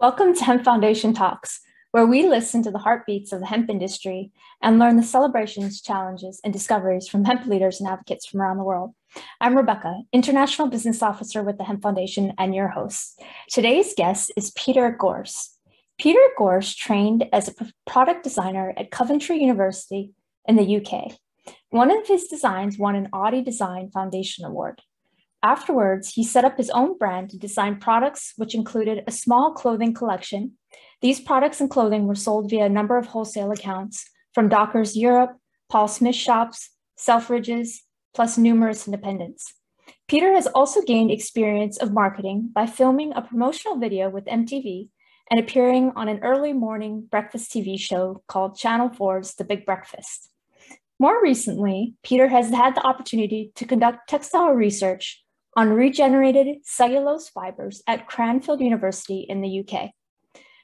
Welcome to Hemp Foundation Talks, where we listen to the heartbeats of the hemp industry and learn the celebrations, challenges, and discoveries from hemp leaders and advocates from around the world. I'm Rebecca, International Business Officer with the Hemp Foundation and your host. Today's guest is Peter Gorse. Peter Gorse trained as a product designer at Coventry University in the UK. One of his designs won an Audi Design Foundation Award. Afterwards, he set up his own brand to design products, which included a small clothing collection. These products and clothing were sold via a number of wholesale accounts from Dockers Europe, Paul Smith shops, Selfridges, plus numerous independents. Peter has also gained experience of marketing by filming a promotional video with MTV and appearing on an early morning breakfast TV show called Channel 4's The Big Breakfast. More recently, Peter has had the opportunity to conduct textile research on regenerated cellulose fibers at Cranfield University in the UK.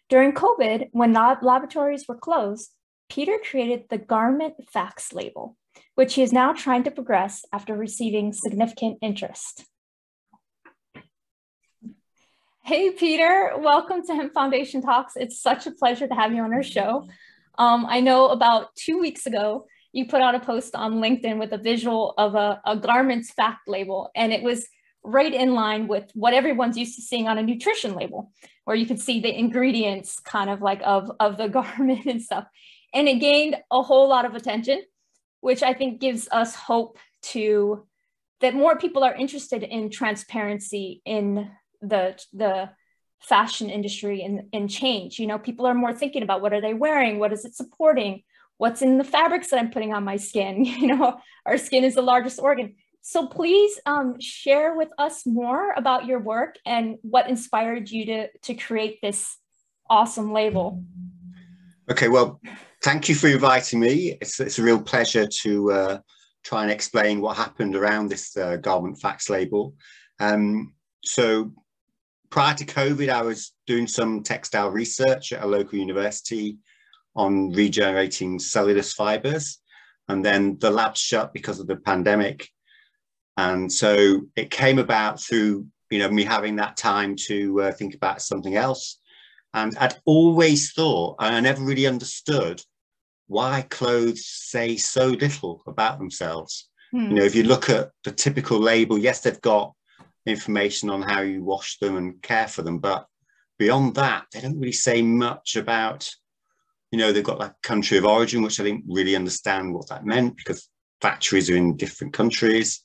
During COVID, when laboratories were closed, Peter created the Garment Facts label, which he is now trying to progress after receiving significant interest. Hey, Peter, welcome to Hemp Foundation Talks. It's such a pleasure to have you on our show. I know about 2 weeks ago, you put out a post on LinkedIn with a visual of a Garment Fact label, and it was right in line with what everyone's used to seeing on a nutrition label, where you could see the ingredients kind of like of the garment and stuff. And it gained a whole lot of attention, which I think gives us hope that more people are interested in transparency in the fashion industry and change. You know, people are more thinking about what are they wearing? What is it supporting? What's in the fabrics that I'm putting on my skin? You know, our skin is the largest organ. So please share with us more about your work and what inspired you to create this awesome label. Okay, well, thank you for inviting me. It's a real pleasure to try and explain what happened around this Garment Facts label. So prior to COVID, I was doing some textile research at a local university on regenerating cellulose fibers. And then the lab shut because of the pandemic. And so it came about through, me having that time to think about something else. And I'd always thought, and I never really understood, why clothes say so little about themselves. If you look at the typical label, yes, they've got information on how you wash them and care for them. But beyond that, they don't really say much about, they've got like country of origin, which I didn't really understand what that meant because factories are in different countries.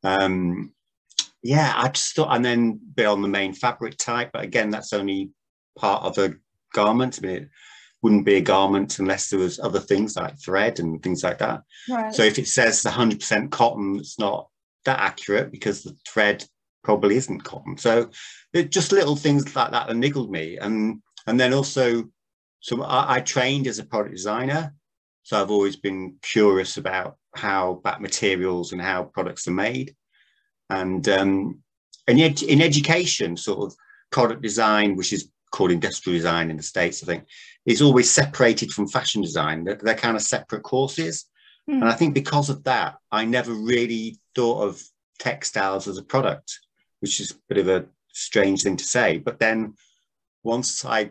I just thought, and then beyond the main fabric type, but again, that's only part of a garment. I mean, it wouldn't be a garment unless there was other things like thread and things like that. Right. So if it says 100% cotton, it's not that accurate because the thread probably isn't cotton. So it's just little things like that niggled me. And then also, so I trained as a product designer. So I've always been curious about materials and how products are made. And yet in education, sort of product design, which is called industrial design in the States, I think, is always separated from fashion design. They're kind of separate courses. And I think because of that, I never really thought of textiles as a product, which is a bit of a strange thing to say. But then once I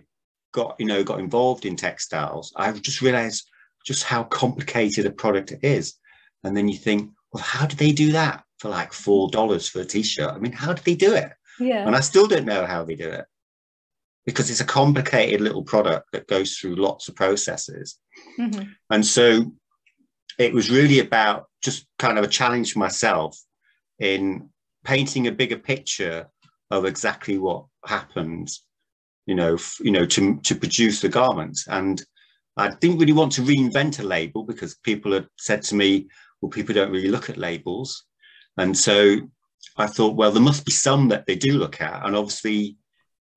got involved in textiles, I just realized just how complicated a product it is. And then you think, well, how did they do that for like $4 for a t-shirt? I mean, how did they do it? Yeah. And I still don't know how they do it because it's a complicated little product that goes through lots of processes. And so it was really about just kind of a challenge for myself in painting a bigger picture of exactly what happens, to produce the garment. And I didn't really want to reinvent a label because people had said to me, well, people don't really look at labels. And so I thought, well, there must be some that they do look at. And obviously,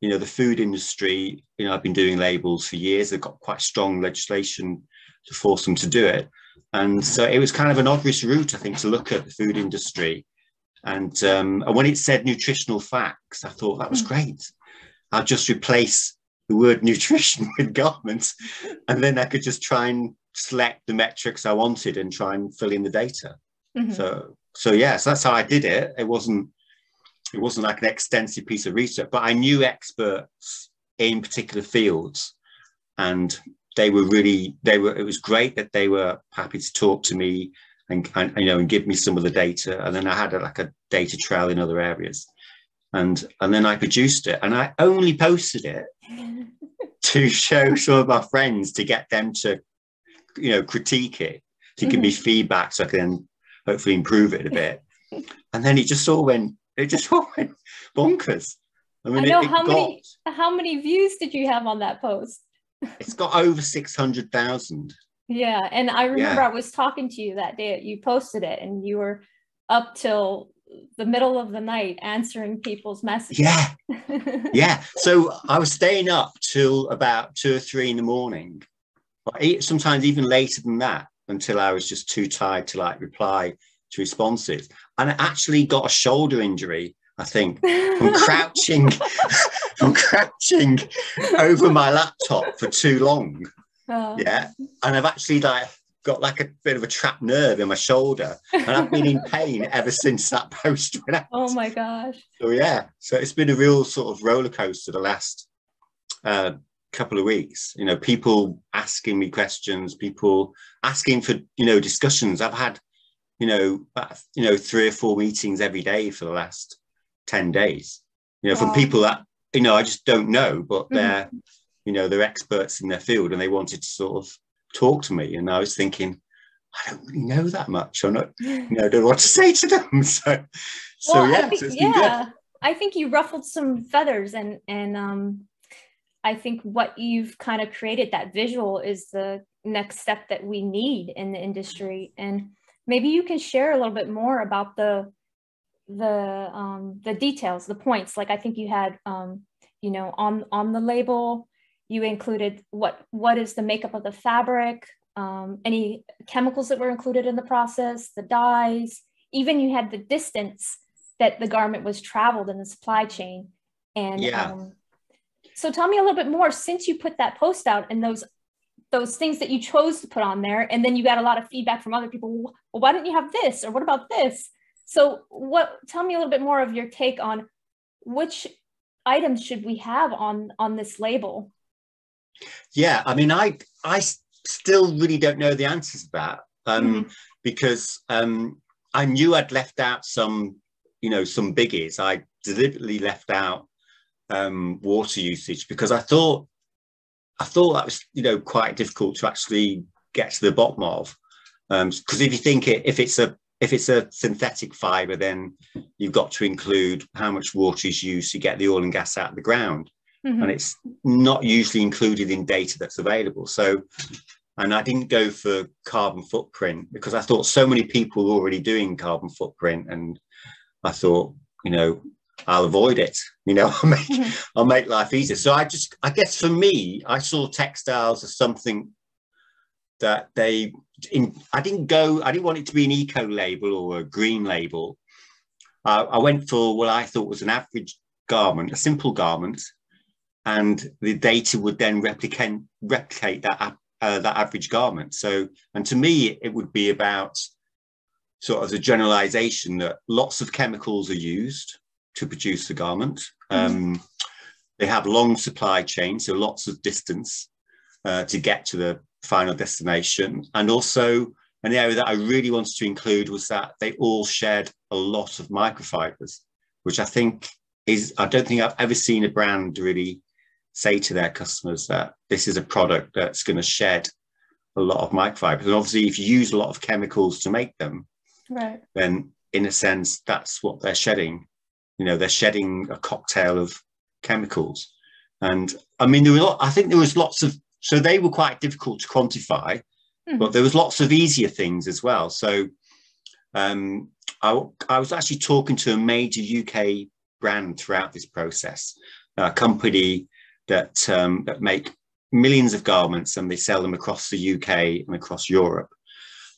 the food industry, I've been doing labels for years. They've got quite strong legislation to force them to do it. And so it was kind of an obvious route, I think, to look at the food industry. And when it said nutritional facts, I thought that was great. I'll just replace the word nutrition with garments, and then I could just try and select the metrics I wanted and try and fill in the data. So that's how I did it. It wasn't like an extensive piece of research, but I knew experts in particular fields, and it was great that they were happy to talk to me and give me some of the data. And then I had like a data trail in other areas, and then I produced it, and I only posted it to show some of my friends, to get them to, critique it, to give me feedback, so I can hopefully improve it a bit. And then it just all went bonkers. I mean, how many views did you have on that post? It's got over 600,000. Yeah, and I remember I was talking to you that day. You posted it, and you were up till the middle of the night answering people's messages. Yeah. So I was staying up till about 2 or 3 in the morning, sometimes even later than that, until I was just too tired to like reply to responses. And I actually got a shoulder injury, I think, from crouching over my laptop for too long. Yeah. And I've actually got like a bit of a trapped nerve in my shoulder, and I've been in pain ever since that post went out. Oh my gosh. So it's been a real sort of roller coaster the last couple of weeks. People asking me questions, people asking for discussions. I've had 3 or 4 meetings every day for the last 10 days, from people that I just don't know, but they're they're experts in their field, and they wanted to sort of talk to me. And I was thinking, I don't really know that much. I'm not, I don't know what to say to them. So it's been good. I think you ruffled some feathers, and I think what you've kind of created, that visual, is the next step that we need in the industry. And maybe you can share a little bit more about the details, the points. Like I think you had, on the label, you included what is the makeup of the fabric, any chemicals that were included in the process, the dyes, even you had the distance that the garment was traveled in the supply chain. And so tell me a little bit more, since you put that post out and those things that you chose to put on there, and then you got a lot of feedback from other people. Well, why didn't you have this? Or what about this? So tell me a little bit more of your take on which items should we have on this label? Yeah, I mean, I still really don't know the answers to that, because I knew I'd left out some biggies. I deliberately left out water usage, because I thought that was quite difficult to actually get to the bottom of, because if you think if it's a synthetic fiber, then you've got to include how much water is used to get the oil and gas out of the ground. And it's not usually included in data that's available. So, and I didn't go for carbon footprint, because I thought so many people were already doing carbon footprint, and I thought, I'll avoid it. I'll make life easier. So I guess for me, I saw textiles as something that I didn't want it to be an eco label or a green label. I went for what I thought was an average garment, a simple garment, and the data would then replicate that average garment. So, and to me, it would be about sort of the generalization that lots of chemicals are used to produce the garment. They have long supply chains, so lots of distance to get to the final destination. And also an area that I really wanted to include was that they all shared a lot of microfibers, which I don't think I've ever seen a brand really say to their customers that this is a product that's going to shed a lot of microfibers. And obviously, if you use a lot of chemicals to make them, then in a sense, that's what they're shedding. They're shedding a cocktail of chemicals. And I mean, I think there was lots of, so they were quite difficult to quantify, but there was lots of easier things as well. So I was actually talking to a major UK brand throughout this process, a company that make millions of garments, and they sell them across the UK and across Europe.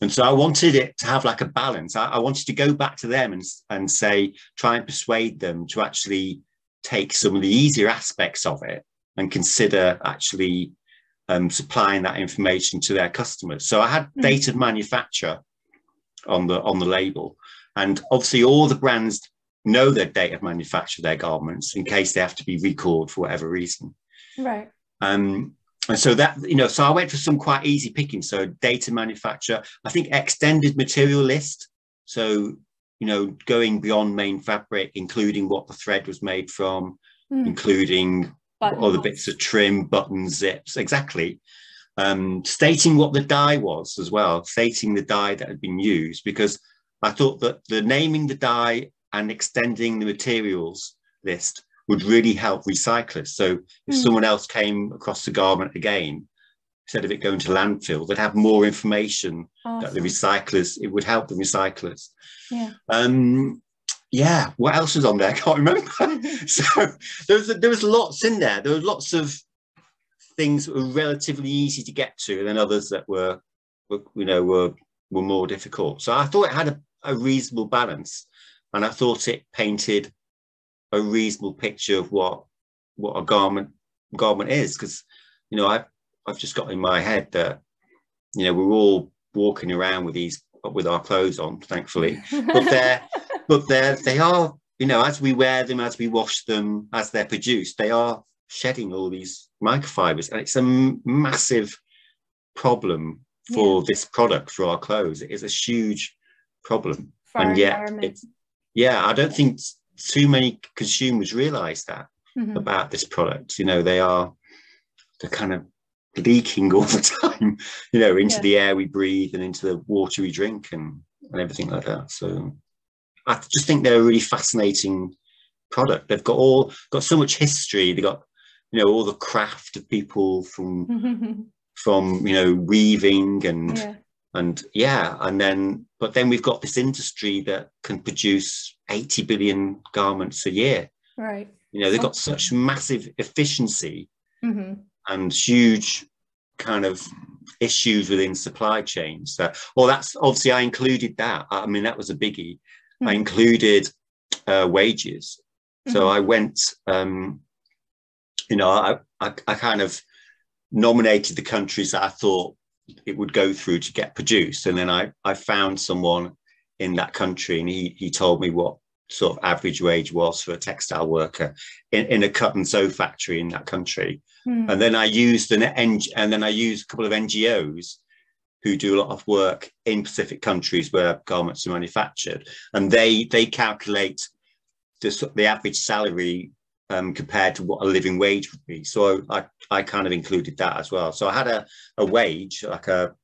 And so I wanted it to have like a balance. I wanted to go back to them and say, try and persuade them to actually take some of the easier aspects of it and consider actually supplying that information to their customers. So I had date of manufacture on the label, and obviously all the brands know their date of manufacture their garments in case they have to be recalled for whatever reason. Right. And so that, so I went for some quite easy picking. So data manufacturer, I think extended material list. So, going beyond main fabric, including what the thread was made from, including other bits of trim, buttons, zips, exactly. Stating what the dye was as well, stating the dye that had been used, because I thought that the naming the dye and extending the materials list would really help recyclers. So if someone else came across the garment again, instead of it going to landfill, they'd have more information that the recyclers, it would help the recyclers. What else was on there? I can't remember. So there was lots in there. There were lots of things that were relatively easy to get to, and then others that were more difficult. So I thought it had a reasonable balance, and I thought it painted a reasonable picture of what a garment is, because I've just got in my head that we're all walking around with our clothes on, thankfully, but they are, as we wear them, as we wash them, as they're produced, they are shedding all these microfibers, and it's a massive problem for this product, for our clothes. It is a huge problem, and yet I don't think too many consumers realize that about this product. They're kind of leaking all the time, into the air we breathe and into the water we drink and everything like that. So I just think they're a really fascinating product. They've got so much history. They got all the craft of people from weaving and then we've got this industry that can produce 80 billion garments a year. Right. They've got such massive efficiency and huge kind of issues within supply chains. That's obviously, I included that. I mean, that was a biggie. I included wages. So I went, I kind of nominated the countries that I thought it would go through to get produced. And then I found someone in that country, and he told me what sort of average wage was for a textile worker in a cut and sew factory in that country. And then I used a couple of NGOs who do a lot of work in Pacific countries where garments are manufactured, and they calculate the average salary compared to what a living wage would be. So I kind of included that as well. So I had a wage, like a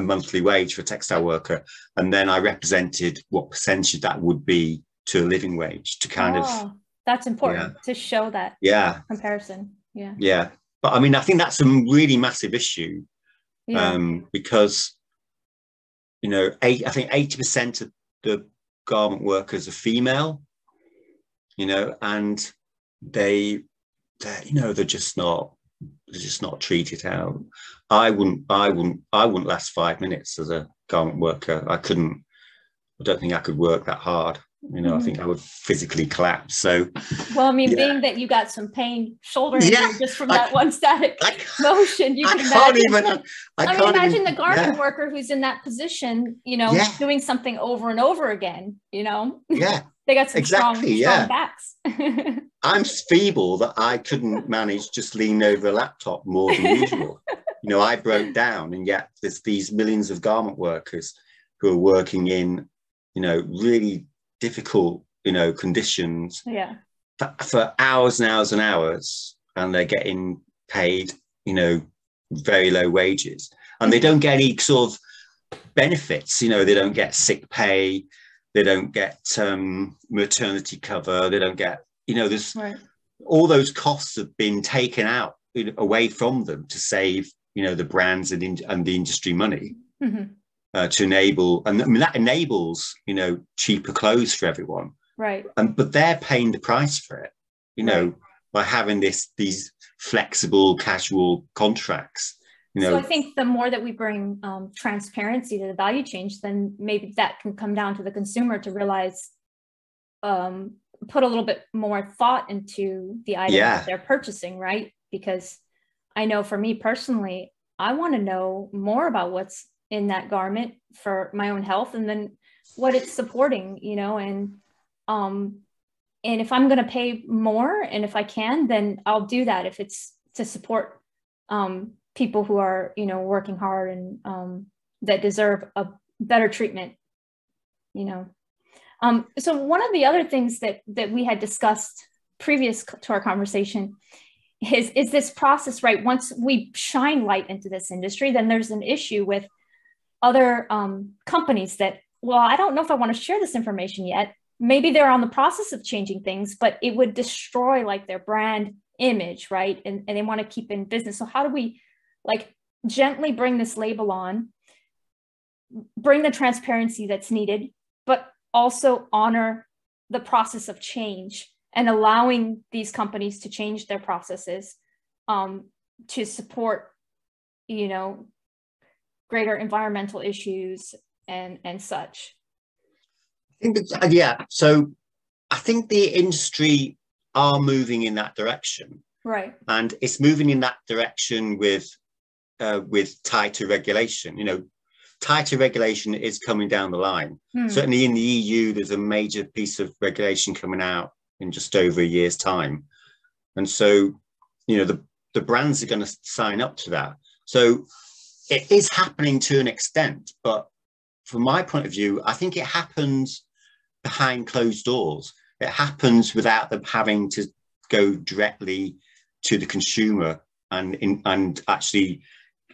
monthly wage for a textile worker, and then I represented what percentage that would be to a living wage, to kind of. That's important to show that comparison. But I mean, I think that's a really massive issue, because I think 80% of the garment workers are female, and they're just not treated out. I wouldn't last 5 minutes as a garment worker. I don't think I could work that hard. I think I would physically collapse. So, well, I mean, being that you got some pain, shoulder injury just from that one static motion, you can imagine. I mean, imagine the garment worker who's in that position, doing something over and over again. They got some strong backs. I'm feeble that I couldn't manage just lean over a laptop more than usual. I broke down, and yet there's these millions of garment workers who are working in, really difficult, conditions for hours and hours and hours, and they're getting paid, very low wages, and they don't get any sort of benefits. They don't get sick pay, they don't get maternity cover, they don't get, there's all those costs have been taken out away from them to save, the brands and the industry money. To enable, and I mean that enables, cheaper clothes for everyone, right? But they're paying the price for it, by having these flexible, casual contracts. So I think the more that we bring transparency to the value chain, then maybe that can come down to the consumer to realize, put a little bit more thought into the items that they're purchasing, right? Because I know for me personally, I want to know more about what's in that garment for my own health, and then what it's supporting, and if I'm going to pay more, and if I can, then I'll do that if it's to support people who are, you know, working hard and that deserve a better treatment, you know. So one of the other things that we had discussed previous to our conversation is this process, right? Once we shine light into this industry, then there's an issue with other companies that, well, I don't know if I want to share this information yet. Maybe they're on the process of changing things, but it would destroy like their brand image, right? And they want to keep in business. So how do we like gently bring this label on, bring the transparency that's needed, but also honor the process of change and allowing these companies to change their processes to support, you know, greater environmental issues and such? I think that, yeah, so I think the industry are moving in that direction, right? And it's moving in that direction with tighter regulation. You know, tighter regulation is coming down the line. Certainly in the EU, there's a major piece of regulation coming out in just over a year's time, and so, you know, the brands are going to sign up to that. So it is happening to an extent, but from my point of view, I think it happens behind closed doors. It happens without them having to go directly to the consumer and actually,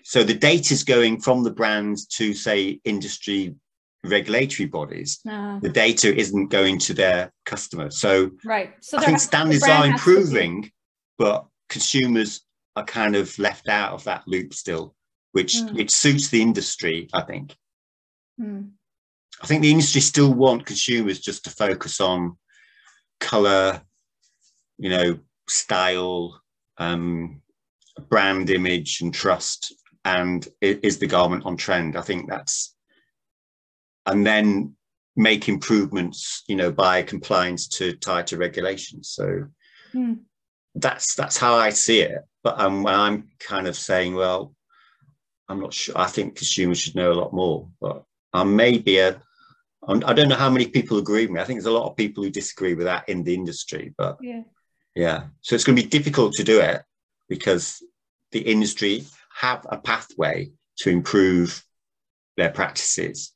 so the data is going from the brands to, say, industry regulatory bodies. The data isn't going to their customers. So, right. So I think standards are improving, but consumers are kind of left out of that loop still, which suits the industry, I think. I think the industry still want consumers just to focus on color, you know, style, brand image and trust, and is the garment on trend. I think that's, and then make improvements, you know, by compliance to tighter regulations. So that's how I see it. But when I'm kind of saying, well, I'm not sure. I think consumers should know a lot more, but I don't know how many people agree with me. I think there's a lot of people who disagree with that in the industry, but yeah. So it's going to be difficult to do it because the industry have a pathway to improve their practices,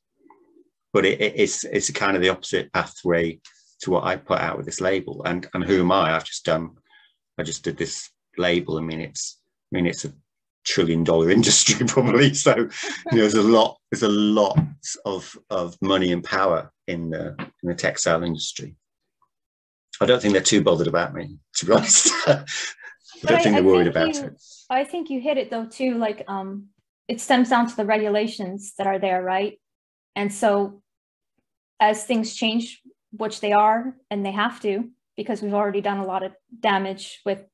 but it's a kind of the opposite pathway to what I put out with this label. And who am I? I just did this label. I mean, it's a $1 trillion industry probably. So, you know, there's a lot of money and power in the textile industry. I don't think they're too bothered about me, to be honest. I don't think they're worried about it. I think you hit it though too. Like it stems down to the regulations that are there, right? And so as things change, which they are, and they have to, because we've already done a lot of damage with,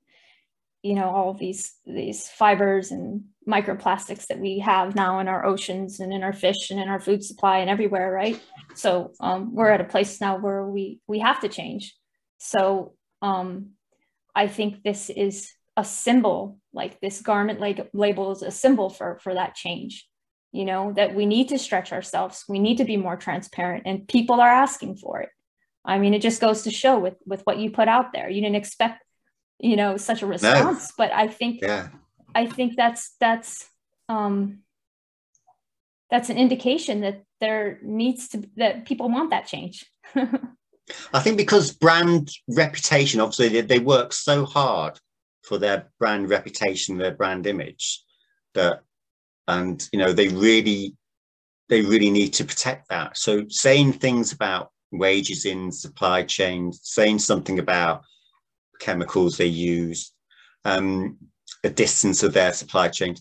you know, all of these fibers and microplastics that we have now in our oceans and in our fish and in our food supply and everywhere, right? So we're at a place now where we have to change. So I think this is a symbol, like this garment label is a symbol for that change, you know, that we need to stretch ourselves. We need to be more transparent, and people are asking for it. I mean, it just goes to show with what you put out there. You didn't expect, you know, such a response, but I think that's an indication that that people want that change. I think because brand reputation, obviously they work so hard for their brand reputation, their brand image, and you know, they really need to protect that. So saying things about wages in supply chain, saying something about chemicals they use, the distance of their supply chain,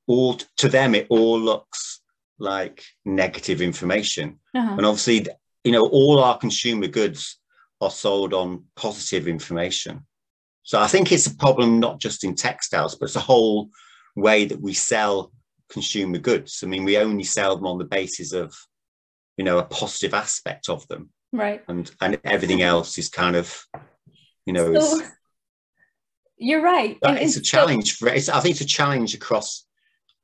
to them it all looks like negative information. And obviously, you know, all our consumer goods are sold on positive information. So I think it's a problem not just in textiles, but it's the whole way that we sell consumer goods. I mean, we only sell them on the basis of, you know, a positive aspect of them, right? And everything else is kind of, you know, so, you're right. It's a challenge I think it's a challenge across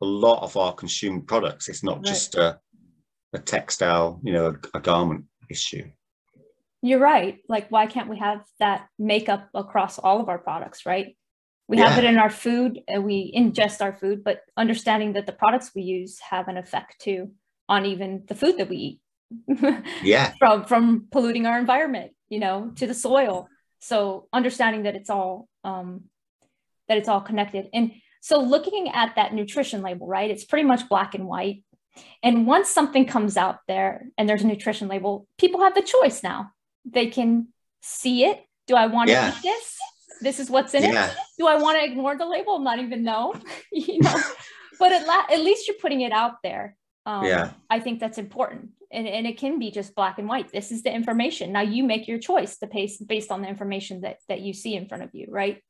a lot of our consumer products. It's not just a textile, you know, a garment issue. You're right. Like, why can't we have that makeup across all of our products, right? We have it in our food, and we ingest our food, but understanding that the products we use have an effect too on even the food that we eat. From polluting our environment, to the soil. So understanding that it's all connected. And so looking at that nutrition label, right, it's pretty much black and white. And once something comes out there and there's a nutrition label, people have the choice now. They can see it. Do I want to eat this? This is what's in it. Do I want to ignore the label? Not even know, but at least you're putting it out there. I think that's important. And it can be just black and white. This is the information. Now you make your choice based on the information that you see in front of you, right?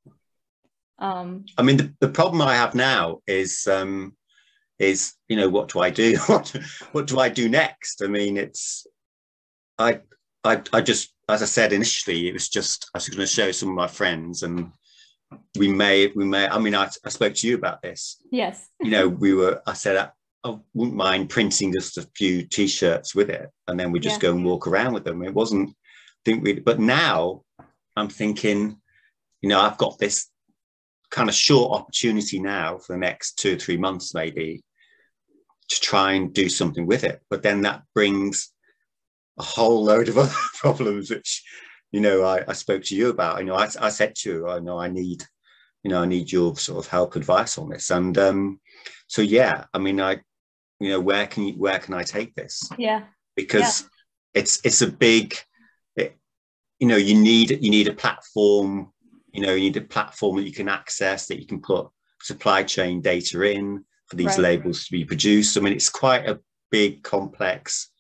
I mean, the problem I have now is what do I do? What do I do next? I mean, I just, as I said initially, it was just, I was going to show some of my friends, and we may, I mean, I spoke to you about this. Yes. I said, I wouldn't mind printing just a few t-shirts with it, and then we just go and walk around with them. It wasn't, but now I'm thinking, I've got this kind of short opportunity now for the next 2 or 3 months, maybe, to try and do something with it. But then that brings a whole load of other problems, which, I spoke to you about. I said to you, I need your sort of help, advice on this. And I mean, where can I take this? Because it's a big, you need a platform. You need a platform that you can access, that you can put supply chain data in for these labels to be produced. I mean, it's quite a big, complex,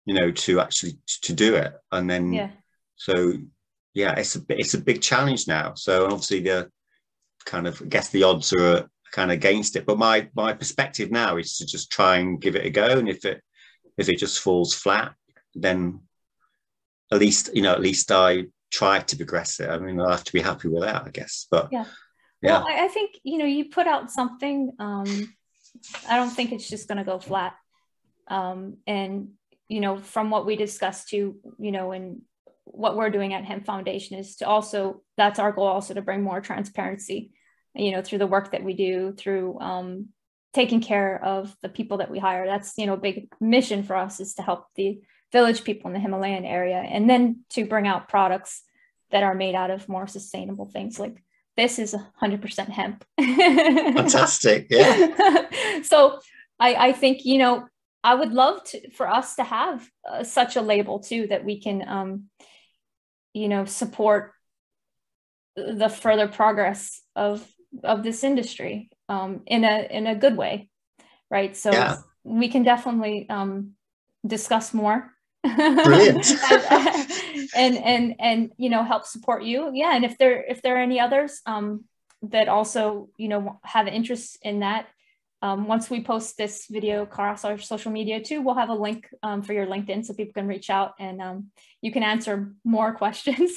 to actually to do it. And then it's a big challenge now. So obviously the kind of, I guess the odds are kind of against it, but my perspective now is to just try and give it a go. And if it just falls flat, then at least I try to progress it. I mean, I'll have to be happy with that, I guess. But well, I think you put out something. I don't think it's just going to go flat. And from what we discussed too, and what we're doing at Hemp Foundation is to also, that's our goal, also to bring more transparency, through the work that we do, through taking care of the people that we hire. That's, a big mission for us, is to help the village people in the Himalayan area, and then to bring out products that are made out of more sustainable things. Like this is 100% hemp. Fantastic. Yeah. So I think, I would love for us to have such a label too, that we can, support the further progress of this industry in a good way. Right. So we can definitely discuss more. Brilliant. and help support you. And if there are any others that also have an interest in that, once we post this video across our social media too, we'll have a link for your LinkedIn, so people can reach out and you can answer more questions.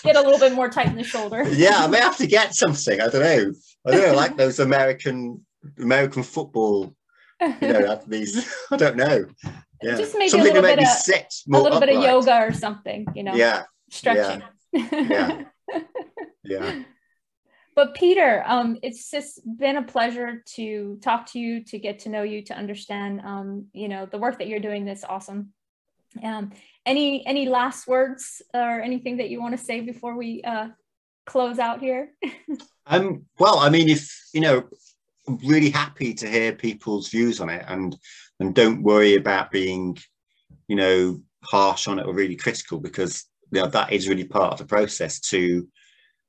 Get a little bit more tight in the shoulder. I may have to get something. I don't know, like those American football, these, I don't know. Just maybe something a little to make me sit more a little upright. Bit of yoga or something, stretching. But Peter, it's just been a pleasure to talk to you, to get to know you, to understand, the work that you're doing. That's awesome. Any last words or anything that you want to say before we close out here? Well, I mean, I'm really happy to hear people's views on it, and don't worry about being, harsh on it or really critical, because that is really part of the process to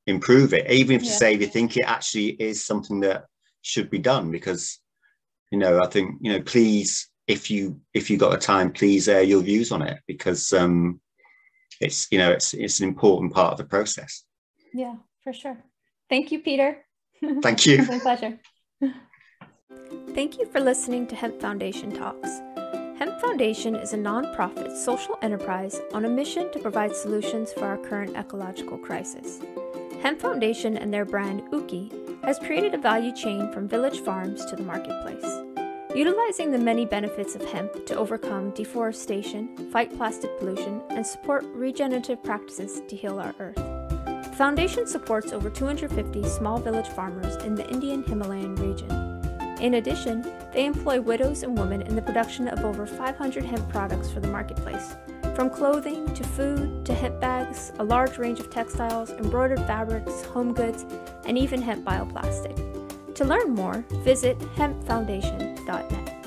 improve it. Even if you say you think it actually is something that should be done, because, I think, please, if you got the time, please air your views on it, because it's an important part of the process. Yeah, for sure. Thank you, Peter. Thank you. It's been a pleasure. Thank you for listening to Hemp Foundation Talks. Hemp Foundation is a non-profit social enterprise on a mission to provide solutions for our current ecological crisis. Hemp Foundation and their brand Uki has created a value chain from village farms to the marketplace, utilizing the many benefits of hemp to overcome deforestation, fight plastic pollution, and support regenerative practices to heal our earth. foundation supports over 250 small village farmers in the Indian Himalayan region. In addition, they employ widows and women in the production of over 500 hemp products for the marketplace, from clothing to food to hemp bags, a large range of textiles, embroidered fabrics, home goods, and even hemp bioplastic. To learn more, visit hempfoundation.net.